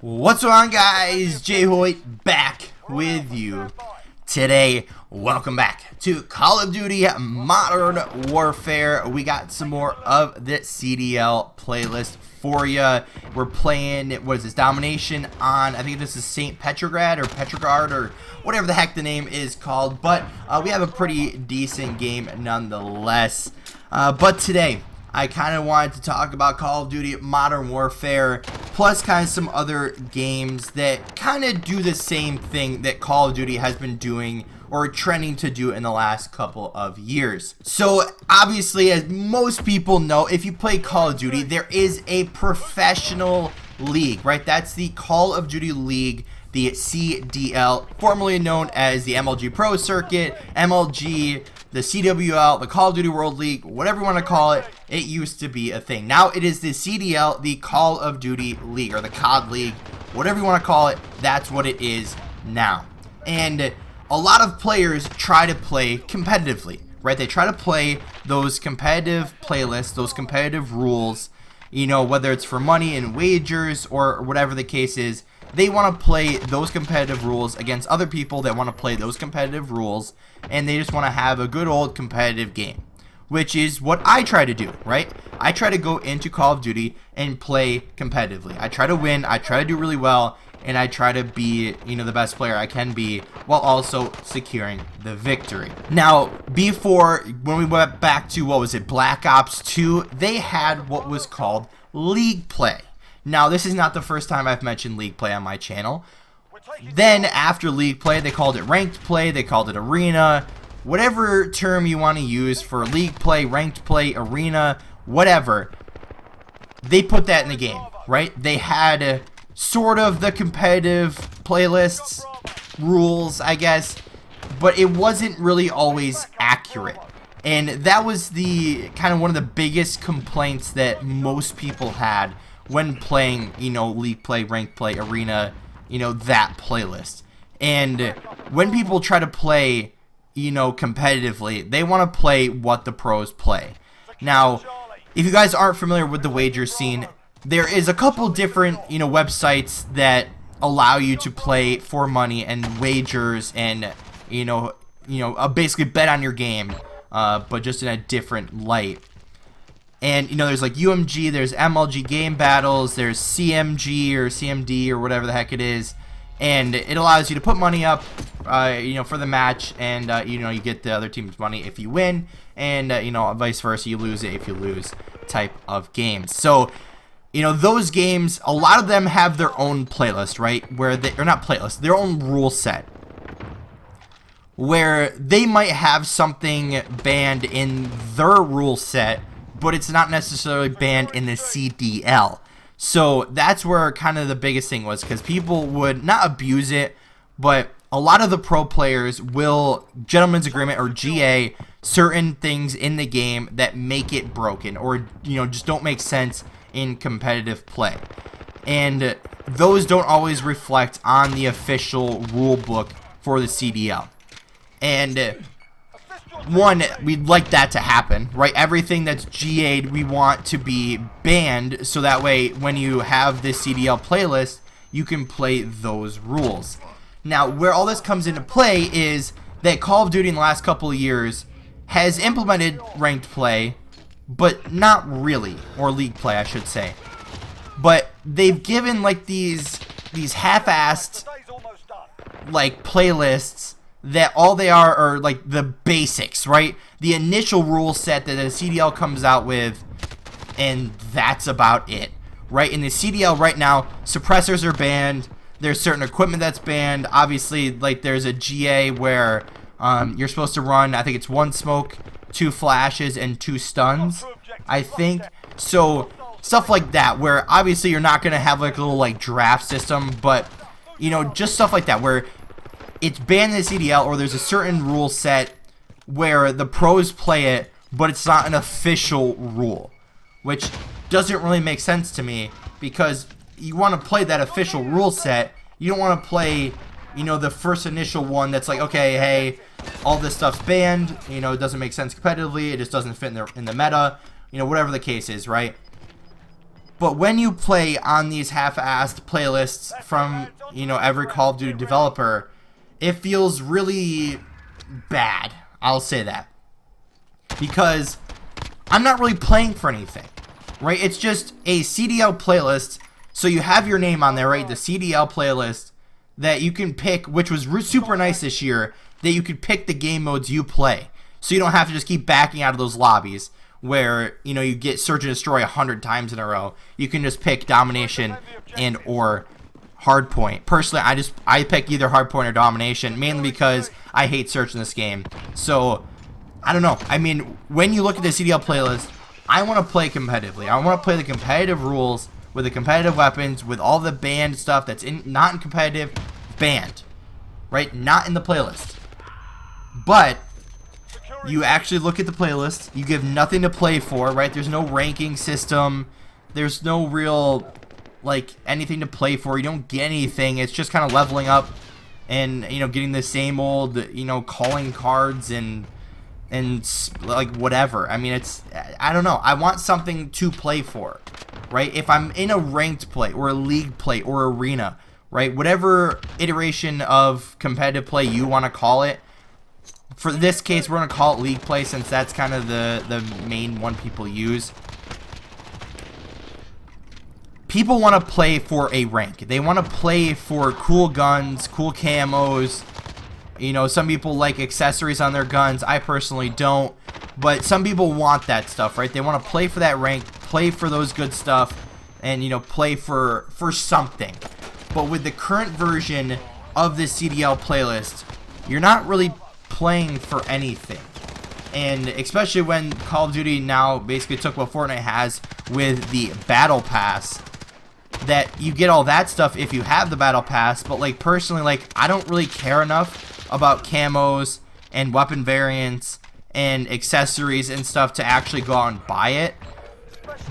What's going on, guys? JHoyt back with you today. Welcome back to Call of Duty Modern Warfare. We got some more of the CDL playlist for you. We're playing, what is this, Domination on, I think this is St. Petrograd or Petrograd or whatever the heck the name is called. But we have a pretty decent game nonetheless. But today, I kind of wanted to talk about Call of Duty Modern Warfare, plus kind of some other games that kind of do the same thing that Call of Duty has been doing or trending to do in the last couple of years. So obviously, as most people know, if you play Call of Duty, there is a professional league, right? That's the Call of Duty League, the CDL, formerly known as the MLG Pro Circuit, MLG, the CWL, the Call of Duty World League, whatever you want to call it. It used to be a thing. Now it is the CDL, the Call of Duty League, or the COD League, whatever you want to call it. That's what it is now. And a lot of players try to play competitively, right? They try to play those competitive playlists, those competitive rules, you know, whether it's for money and wagers or whatever the case is. They want to play those competitive rules against other people that want to play those competitive rules, and they just want to have a good old competitive game, which is what I try to do, right? I try to go into Call of Duty and play competitively. I try to win, I try to do really well, and I try to be, you know, the best player I can be while also securing the victory. Now, before, when we went back to, what was it, Black Ops 2, they had what was called League Play. Now, this is not the first time I've mentioned League Play on my channel. Then, after League Play, they called it Ranked Play, they called it Arena, whatever term you want to use for League Play, Ranked Play, Arena, whatever. They put that in the game, right? They had sort of the competitive playlists, rules, I guess, but it wasn't really always accurate. And that was the kind of one of the biggest complaints that most people had when playing, you know, League Play, Ranked Play, Arena, you know, that playlist. And when people try to play, you know, competitively, they want to play what the pros play. Now, if you guys aren't familiar with the wager scene, there is a couple different, you know, websites that allow you to play for money and wagers and, you know, basically bet on your game, but just in a different light. And, you know, there's like UMG, there's MLG Game Battles, there's CMG or CMD or whatever the heck it is. And it allows you to put money up, you know, for the match. And, you know, you get the other team's money if you win. And, you know, vice versa, you lose it if you lose type of games. So, you know, those games, a lot of them have their own playlist, right? Where they, or not playlist, their own rule set. Where they might have something banned in their rule set, but it's not necessarily banned in the CDL. So that's where kind of the biggest thing was, because people would not abuse it, but a lot of the pro players will, gentleman's agreement or GA, certain things in the game that make it broken or, you know, just don't make sense in competitive play. And those don't always reflect on the official rule book for the CDL. And one, we'd like that to happen, right? Everything that's GA'd, we want to be banned, so that way, when you have this CDL playlist, you can play those rules. Now, where all this comes into play is that Call of Duty in the last couple of years has implemented ranked play, but not really, or league play, I should say. But they've given, like, these half-assed, like, playlists that all they are like the basics, right? The initial rule set that the CDL comes out with, and that's about it, right? In the CDL right now, suppressors are banned. There's certain equipment that's banned. Obviously, like, there's a GA where you're supposed to run, I think it's 1 smoke, 2 flashes, and 2 stuns, I think. So stuff like that, where obviously you're not gonna have like a little like draft system, but, you know, just stuff like that where it's banned in the CDL, or there's a certain rule set where the pros play it, but it's not an official rule, which doesn't really make sense to me, because you want to play that official rule set. You don't want to play, you know, the first initial one that's like, okay, hey, all this stuff's banned, you know, it doesn't make sense competitively, it just doesn't fit in the meta, you know, whatever the case is, right? But when you play on these half-assed playlists from, every Call of Duty developer, it feels really bad. I'll say that. Because I'm not really playing for anything, right? It's just a CDL playlist, so you have your name on there, right? The CDL playlist that you can pick, which was super nice this year, that you could pick the game modes you play. So you don't have to just keep backing out of those lobbies where, you get Search and Destroy 100 times in a row. You can just pick Domination and or Hardpoint. Personally, I pick either Hardpoint or Domination, mainly because I hate Search in this game. So, I don't know. I mean, when you look at the CDL playlist, I want to play competitively. I want to play the competitive rules with the competitive weapons, with all the banned stuff that's not in competitive, banned. Right? Not in the playlist. But you actually look at the playlist, you give nothing to play for, right? There's no ranking system, there's no real, anything to play for. You don't get anything. It's just kind of leveling up and, getting the same old, calling cards and whatever. I mean, I don't know. I want something to play for, right? If I'm in a ranked play or a league play or arena, right? Whatever iteration of competitive play you want to call it. For this case, we're going to call it league play since that's kind of the main one people use. People want to play for a rank. They want to play for cool guns, cool camos. Some people like accessories on their guns. I personally don't. But some people want that stuff, right? They want to play for that rank, play for those good stuff, and, play for something. But with the current version of the CDL playlist, you're not really playing for anything. And especially when Call of Duty now basically took what Fortnite has with the Battle Pass, that you get all that stuff if you have the Battle Pass. But personally, I don't really care enough about camos and weapon variants and accessories and stuff to actually go out and buy it.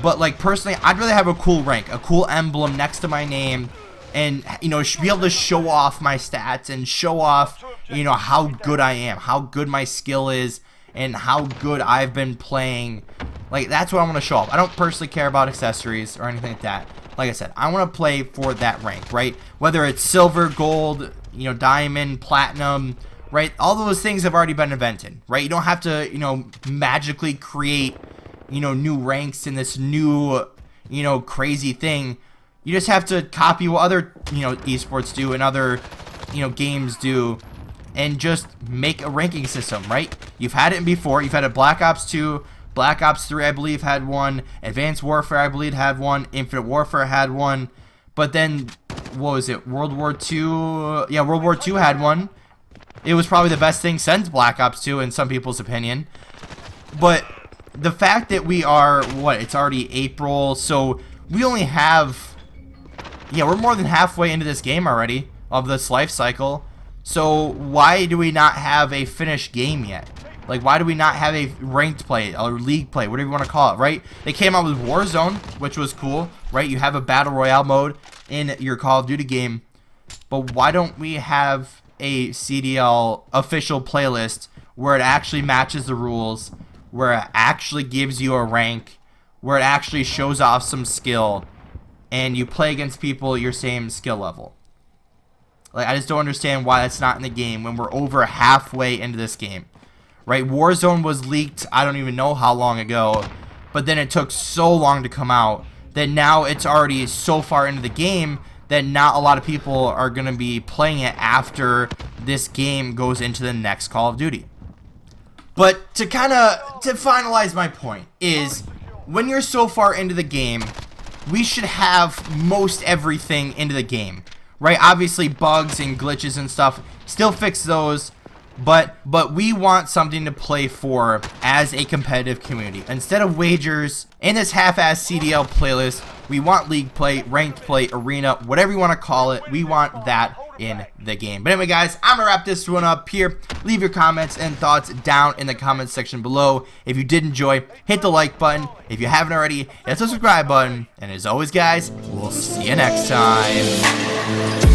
But personally, I'd rather have a cool rank, a cool emblem next to my name, and be able to show off my stats and show off how good I am, how good my skill is, and how good I've been playing. That's what I want to show off. I don't personally care about accessories or anything like that. Like I said, I want to play for that rank, right? Whether it's silver, gold, diamond, platinum, right? All those things have already been invented, right? You don't have to, magically create, new ranks in this new, crazy thing. You just have to copy what other, esports do and other, games do, and just make a ranking system, right? You've had it before. You've had a Black Ops 2, Black Ops 3, I believe, had one. Advanced Warfare, I believe, had one. Infinite Warfare had one. But then, what was it? World War II? Yeah, World War II had one. It was probably the best thing since Black Ops 2 in some people's opinion. But the fact that we are, it's already April, so we only have... Yeah, we're more than halfway into this game already, of this life cycle. So why do we not have a finished game yet? Why do we not have a ranked play, or league play, whatever you want to call it, right? They came out with Warzone, which was cool, right? You have a Battle Royale mode in your Call of Duty game. But why don't we have a CDL official playlist where it actually matches the rules, where it actually gives you a rank, where it actually shows off some skill, and you play against people your same skill level? I just don't understand why that's not in the game when we're over halfway into this game, right? Warzone was leaked, I don't even know how long ago, but then it took so long to come out that now it's already so far into the game that not a lot of people are going to be playing it after this game goes into the next Call of Duty. But to finalize my point is, when you're so far into the game, we should have most everything into the game, right? Obviously bugs and glitches and stuff, still fix those, but we want something to play for as a competitive community. Instead of wagers in this half-ass CDL playlist, we want league play, ranked play, arena, whatever you want to call it. We want that in the game. But anyway, guys, I'm gonna wrap this one up here. Leave your comments and thoughts down in the comments section below. If you did enjoy, hit the like button. If you haven't already, hit the subscribe button. And as always, guys, we'll see you next time.